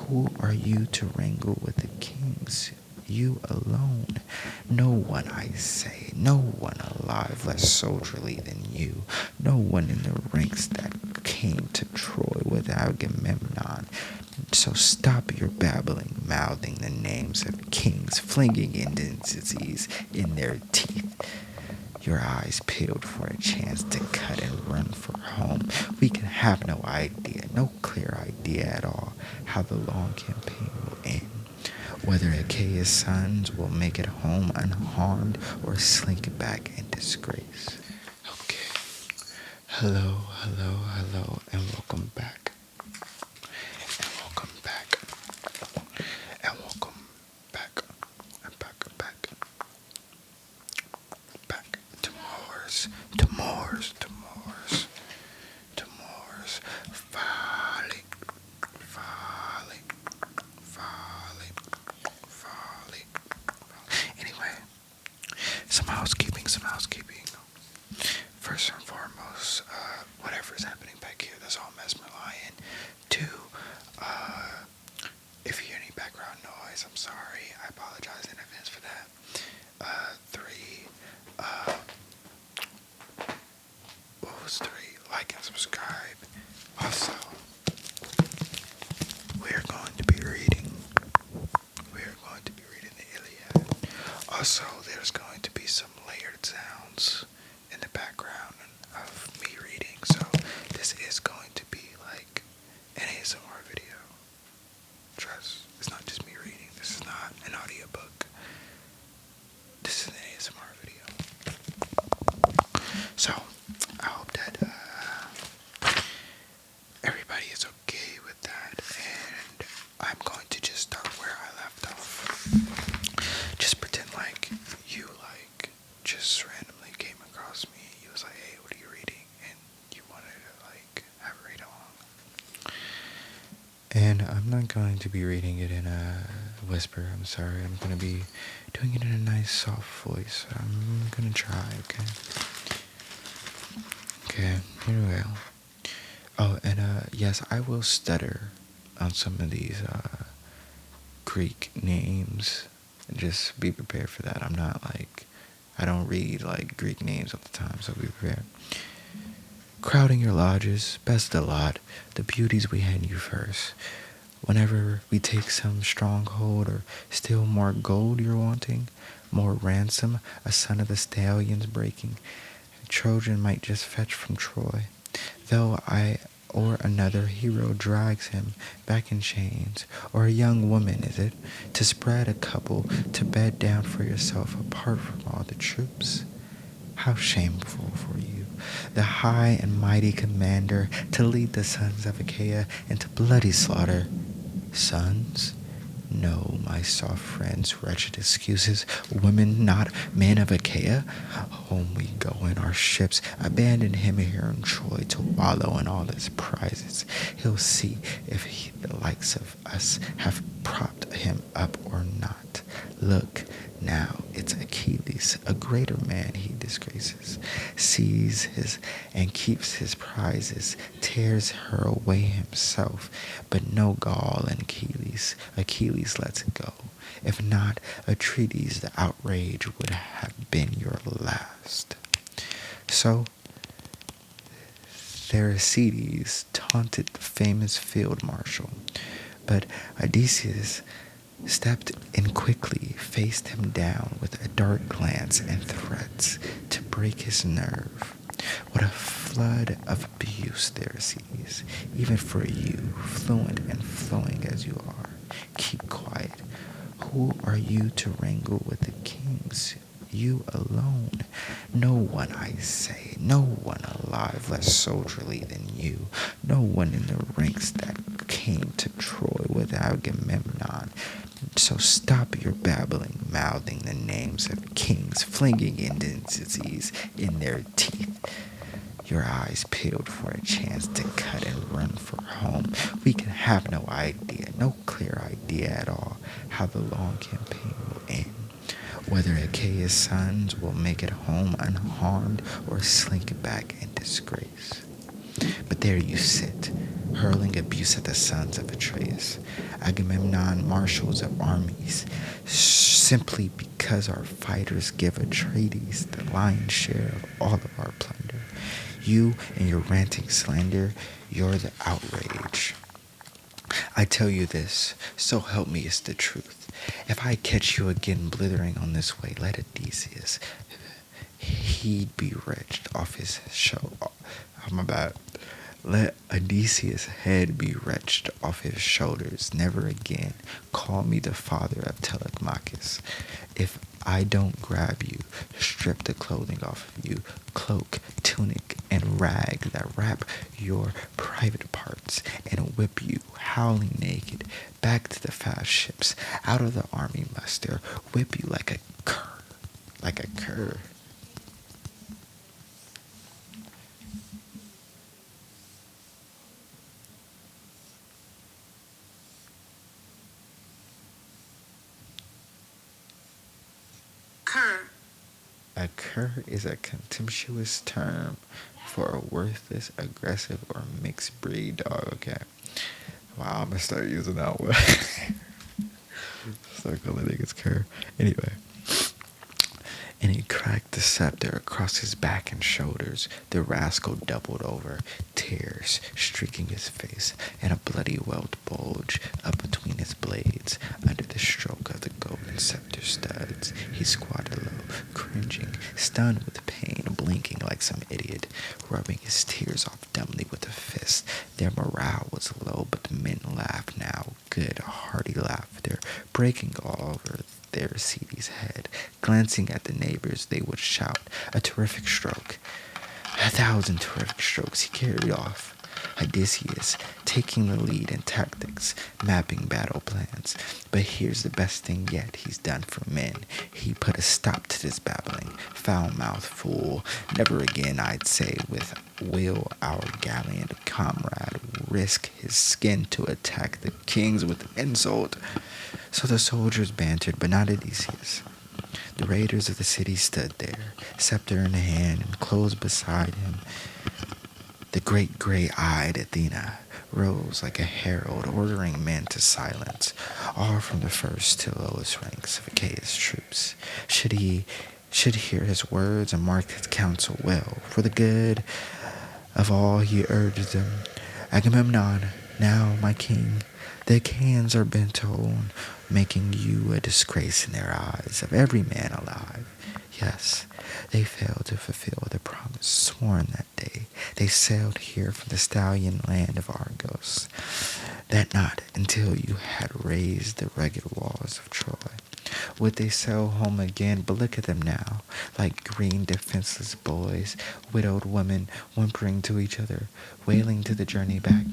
Who are you to wrangle with the kings? You alone. No one, I say, no one alive less soldierly than you. No one in the ranks that came to Troy with Agamemnon. So stop your babbling, mouthing the names of kings, flinging identities in their teeth. Your eyes peeled for a chance to cut and run for home. We can have no idea, no clear idea at all, how the long campaign will end. Whether Achaea's sons will make it home unharmed or slink back in disgrace. Okay. Hello, hello, hello, and welcome back. And welcome back. And welcome back. And back. Back to Moors. To Moors. To Moors. To Moors. Folly. Folly. Folly. Folly. Anyway, some housekeeping. First and foremost, whatever's happening back here, that's all Mesmer Lion. Two, if you hear any background noise, I'm sorry. I apologize in advance for that. Three, what was three? Like and subscribe. Also, we're going to be reading the Iliad. Also, there's going to be some layered sounds in the background of me reading, so this is going to be like an ASMR video. Trust, it's not just me reading. This is not an audiobook. This is an ASMR video. So, I hope that everybody is okay with that, and I'm going to just start where I left off. Just pretend like you just randomly came across me. You was like, hey, what are you reading? And you wanted to have a read along. And I'm not going to be reading it in a whisper, I'm sorry. I'm going to be doing it in a nice soft voice. I'm going to try, okay? Okay, here we go. Oh, and yes, I will stutter on some of these Greek names. Just be prepared for that. I'm not I don't read Greek names all the time, so be prepared. Crowding your lodges, best a lot, the beauties we hand you first. Whenever we take some stronghold or still more gold you're wanting, more ransom, a son of the stallions breaking, a Trojan might just fetch from Troy. Though I or another hero drags him back in chains, or a young woman, is it, to spread a couple to bed down for yourself apart from all the troops? How shameful for you, the high and mighty commander, to lead the sons of Achaea into bloody slaughter. Sons? No, my soft friends, wretched excuses. Women, not men of Achaea. Home we go in our ships. Abandon him here in Troy to wallow in all his prizes. He'll see if the likes of us have propped him up or not. Look, now it's Achilles, a greater man he disgraces, sees his and keeps his prizes, tears her away himself, but no gall in Achilles. Achilles lets it go. If not, Atrides, the outrage would have been your last. So Thersites taunted the famous field marshal, but Odysseus stepped in quickly, faced him down with a dark glance and threats to break his nerve. What a flood of abuse there sees, even for you, fluent and flowing as you are. Keep quiet. Who are you to wrangle with the kings? You alone. No one, I say, no one alive less soldierly than you. No one in the ranks that came to Troy with Agamemnon. So stop your babbling, mouthing the names of kings, flinging identities in their teeth. Your eyes peeled for a chance to cut and run for home. We can have no idea, no clear idea at all, how the long campaign will end. Whether Achaea's sons will make it home unharmed or slink back in disgrace. But there you sit, hurling abuse at the sons of Atreus. Agamemnon marshals of armies, simply because our fighters give Atreides the lion's share of all of our plunder. You and your ranting slander, you're the outrage. I tell you this, so help me it's the truth. If I catch you again blithering on this way, let Odysseus, he'd be wretched off his show. Oh, my bad. Let Odysseus' head be wretched off his shoulders. Never again call me the father of Telemachus. If I don't grab you, strip the clothing off of you, cloak, tunic, and rag that wrap your private parts, and whip you, howling naked, back to the fast ships, out of the army muster, whip you like a cur, like a cur. Cur. A cur is a contemptuous term for a worthless, aggressive, or mixed breed dog. Okay. Wow, I'm gonna start using that one. Start calling niggas cur. Anyway. And he cracked the scepter across his back and shoulders. The rascal doubled over, tears streaking his face, and a bloody welt bulged up between his blades. Under the stroke of the golden scepter studs, he squatted low, cringing, stunned with pain, blinking like some idiot, rubbing his tears off dumbly with a fist. Their morale was low, but the men laughed now, good, hearty laughter, breaking all over their Cedes' head. Glancing at the neighbors, they would shout, "A terrific stroke!" 1,000 terrific strokes he carried off. Odysseus, taking the lead in tactics, mapping battle plans. But here's the best thing yet he's done for men. He put a stop to this babbling. Foul-mouthed fool. Never again, I'd say, will our gallant comrade risk his skin to attack the kings with insult. So the soldiers bantered, but not Odysseus. The raiders of the city stood there, scepter in hand, and close beside him. The great gray-eyed Athena rose like a herald, ordering men to silence, all from the first to lowest ranks of Achaea's troops. Should hear his words and mark his counsel well. For the good of all he urged them. Agamemnon, now my king, the Achaeans are bent on making you a disgrace in their eyes of every man alive. Yes, they failed to fulfill the promise sworn that day they sailed here from the stallion land of Argos, that not until you had razed the rugged walls of Troy would they sail home again. But look at them now, like green defenseless boys, widowed women whimpering to each other, wailing to the journey back.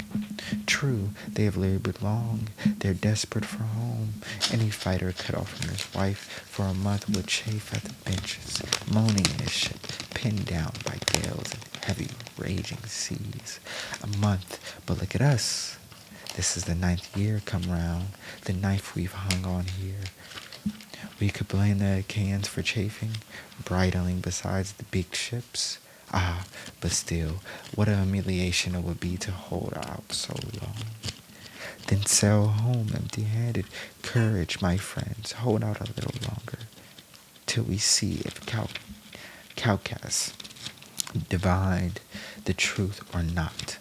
True, they have labored long, they're desperate for home. Any fighter cut off from his wife for a month would chafe at the benches, moaning in his ship, pinned down by gales and heavy raging seas. A month, but look at us. This is the 9th year come round, the knife we've hung on here. We could blame the Achaeans for chafing, bridling besides the big ships. Ah, but still, what a humiliation it would be to hold out so long. Then sail home empty-handed. Courage, my friends, hold out a little longer, till we see if Calchas divined the truth or not.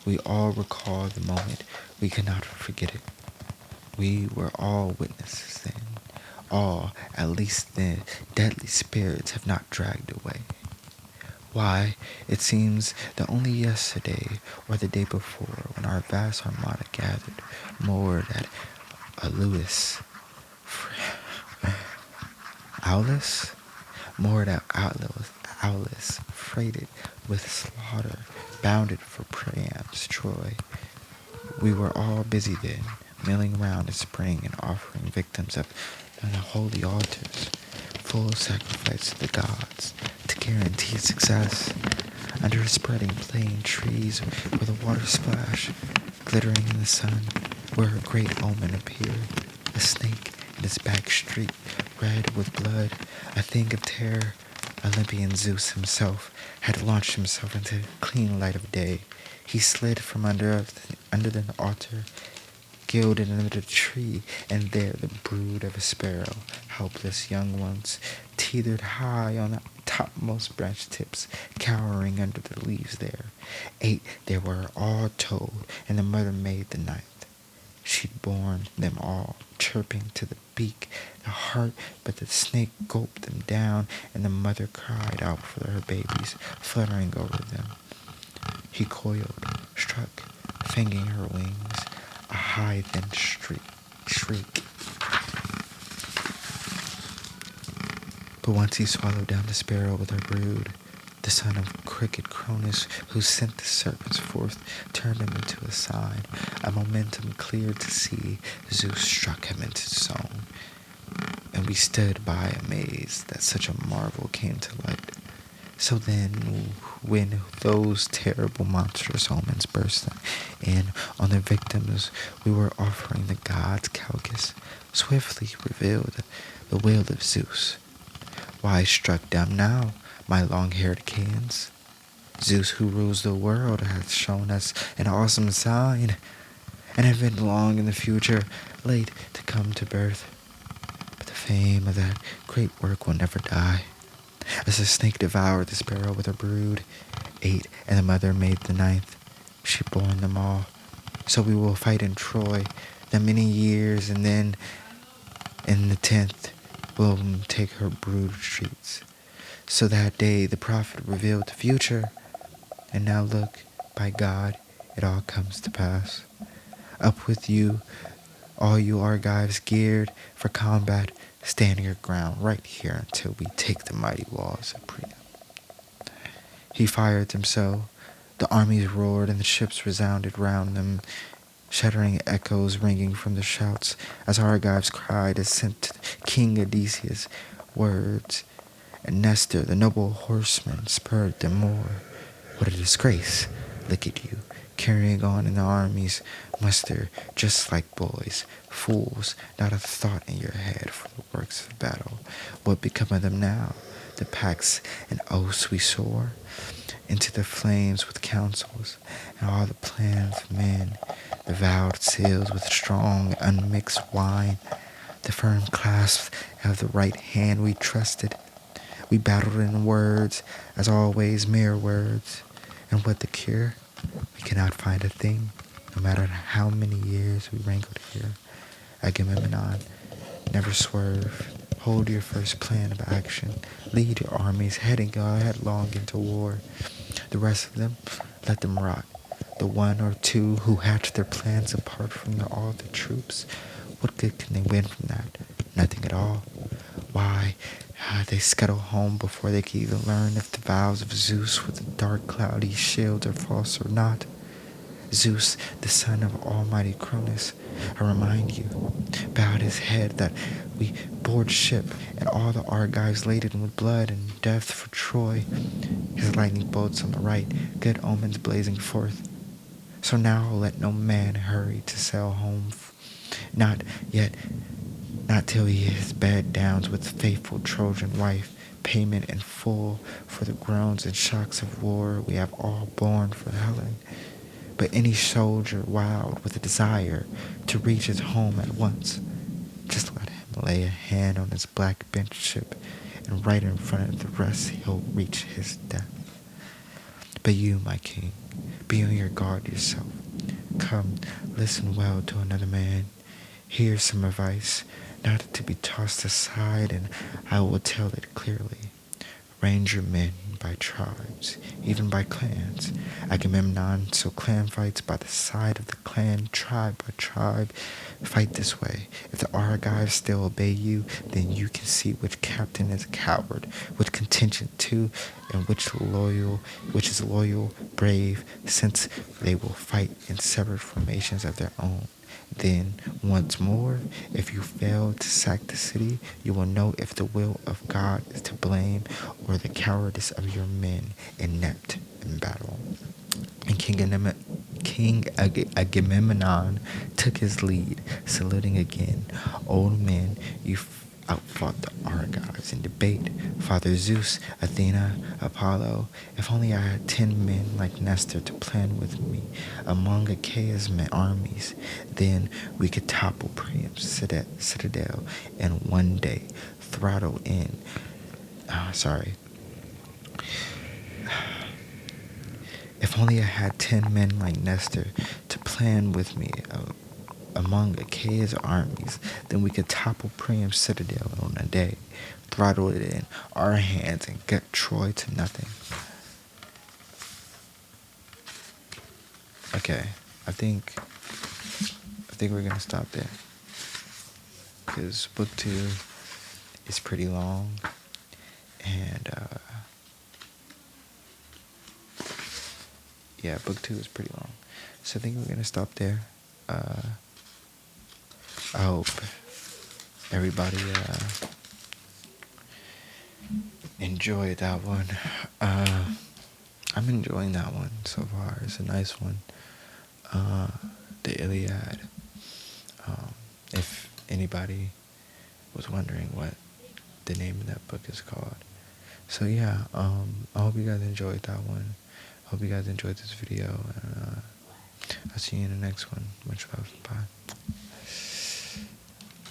We all recall the moment. We cannot forget it. We were all witnesses then. All, at least the deadly spirits have not dragged away. Why, it seems that only yesterday or the day before, when our vast armada gathered, moored at Aulis, moored at Aulis, freighted with slaughter, bounded for Priam's Troy. We were all busy then, milling round in spring and offering victims up on the holy altars, full of sacrifice to the gods, to guarantee success. Under a spreading plane, trees where the water splashed, glittering in the sun, where a great omen appeared, a snake in its back streaked red with blood, a thing of terror. Olympian Zeus himself had launched himself into the clean light of day. He slid from under the altar gilded under the tree, and there the brood of a sparrow, helpless young ones, teetered high on the topmost branch tips, cowering under the leaves there. 8 there were all told, and the mother made the ninth. She'd borne them all, chirping to the beak, the heart, but the snake gulped them down, and the mother cried out for her babies, fluttering over them. He coiled, struck, fingering her wings, a high thin shriek. But once he swallowed down the sparrow with her brood, the son of cricket Cronus, who sent the serpents forth, turned him into a sign, a momentum clear to see. Zeus struck him into stone, and we stood by amazed that such a marvel came to light. So then, when those terrible monstrous omens burst in on the victims we were offering the gods, Calchas swiftly revealed the will of Zeus. Why struck down now, my long-haired Achaeans? Zeus, who rules the world, hath shown us an awesome sign, an event long in the future, late to come to birth. But the fame of that great work will never die. As the snake devoured the sparrow with her brood, 8, and the mother made the ninth, she born them all. So we will fight in Troy the many years, and then in the 10th will take her brood retreats. So that day the prophet revealed the future, and now look, by God, it all comes to pass. Up with you, all you Argives geared for combat, stand your ground right here until we take the mighty walls of Priam. He fired them so, the armies roared and the ships resounded round them, shuddering echoes ringing from the shouts as Argives cried as sent King Odysseus words, and Nestor, the noble horseman, spurred them more. What a disgrace, look at you, carrying on in the army's muster just like boys, fools, not a thought in your head for the works of battle. What become of them now? The pacts and oaths we soar into the flames with counsels, and all the plans of men, the vowed seals with strong unmixed wine, the firm clasp of the right hand we trusted. We battled in words, as always mere words, and what the cure? We cannot find a thing, no matter how many years we wrangled here. Agamemnon, never swerve. Hold your first plan of action. Lead your armies heading headlong into war. The rest of them, let them rot. The 1 or 2 who hatch their plans apart from all the troops, what good can they win from that? Nothing at all. Why, they scuttle home before they can even learn if the vows of Zeus with the dark cloudy shield are false or not. Zeus, the son of almighty Cronus, I remind you, bowed his head that we board ship, and all the Argives laden with blood and death for Troy. His lightning bolts on the right, good omens blazing forth. So now let no man hurry to sail home, not yet, not till he is bed downs with faithful Trojan wife, payment in full for the groans and shocks of war we have all borne for Helen. But any soldier wild with a desire to reach his home at once, just let him lay a hand on his black bench ship, and right in front of the rest he'll reach his death. But you, my king, be on your guard yourself. Come, listen well to another man. Here's some advice, not to be tossed aside, and I will tell it clearly. Range your men by tribes, even by clans. Agamemnon, so clan fights by the side of the clan, tribe by tribe. Fight this way. If the Argives still obey you, then you can see which captain is a coward, which contingent too, and which is loyal, brave, since they will fight in separate formations of their own. Then, once more, if you fail to sack the city, you will know if the will of God is to blame or the cowardice of your men inept in battle. And King Agamemnon took his lead, saluting again. Old men, outfought the Argives in debate. Father Zeus, Athena, Apollo, if only I had 10 men like Nestor to plan with me among Achaea's armies, then we could topple Priam's citadel and one day throttle in. Sorry. If only I had 10 men like Nestor to plan with me among Achaea's armies, then we could topple Priam's citadel on a day, throttle it in our hands, and get Troy to nothing. Okay, I think we're gonna stop there, because book 2 is pretty long, and yeah, book 2 is pretty long, so I think we're gonna stop there. I hope everybody enjoyed that one. I'm enjoying that one so far. It's a nice one. The Iliad. If anybody was wondering what the name of that book is called. So yeah, I hope you guys enjoyed that one. I hope you guys enjoyed this video, and I'll see you in the next one. Much love. Bye.